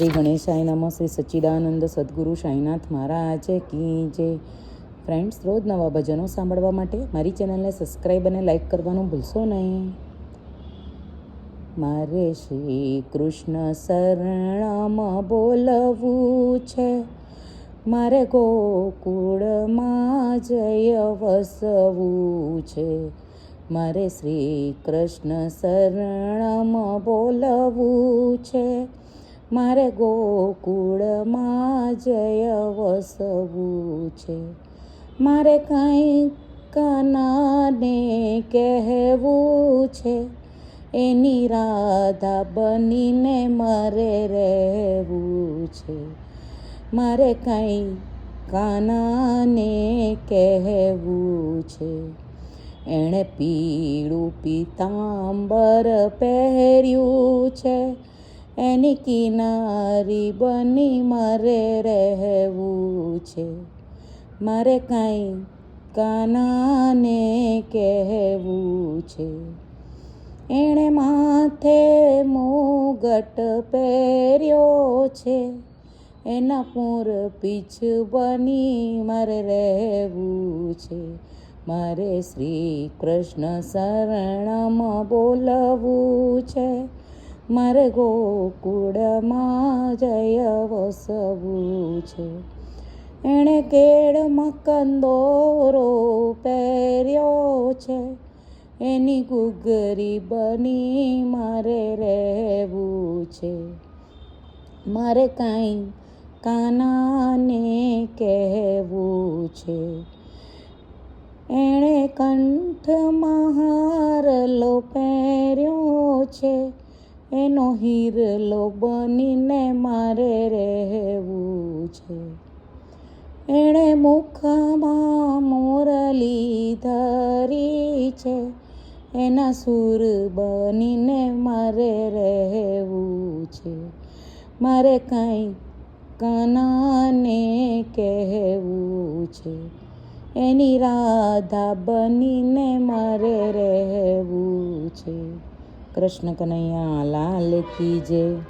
શ્રી ગણેશાય નમઃ. શ્રી સચ્ચિદાનંદ સદગુરુ સાંઈનાથ મહારાજ કી જય. ફ્રેન્ડ્સ, રોજ નવા ભજનો સાંભળવા માટે મારી ચેનલને સબસ્ક્રાઈબ અને લાઈક કરવાનું ભૂલશો નહીં. મારે શ્રી કૃષ્ણ શરણમાં બોલવું છે, મારે ગોકુળમાં જય વસવું છે. મારે શ્રી કૃષ્ણ શરણમાં બોલવું છે, મારે ગોકુળમાં જય વસવું છે. મારે કંઈક કાનાને કહેવું છે, એની રાધા બનીને મારે રહેવું છે. મારે કંઈક કાનાને કહેવું છે, એણે પીળું પીતાંબર પહેર્યું છે, એની કિનારી બની મારે રહેવું છે. મારે કાંઈ કાનાને કહેવું છે, એણે માથે મુગટ પહેર્યો છે, એના પૂર પીછ બની મારે રહેવું છે. મારે શ્રી કૃષ્ણ શરણમાં બોલવું છે, મારે ગોકુળમાં જય વસવું છે. એણે કેળમાં કંદોરો પહેર્યો છે, એની ગુગરી બની મારે રહેવું છે. મારે કાંઈ કાનાને કહેવું છે, એણે કંઠમાં હારલો પહેર્યો છે, એનો હીરલો બનીને મારે રહેવું છે. એણે મુખમાં મોરલી ધરી છે, એના સૂર બનીને મારે રહેવું છે. મારે કાંઈ કાનાને કહેવું છે, એની રાધા બનીને મારે રહેવું છે. કૃષ્ણ કનૈયા લાલ કી જય.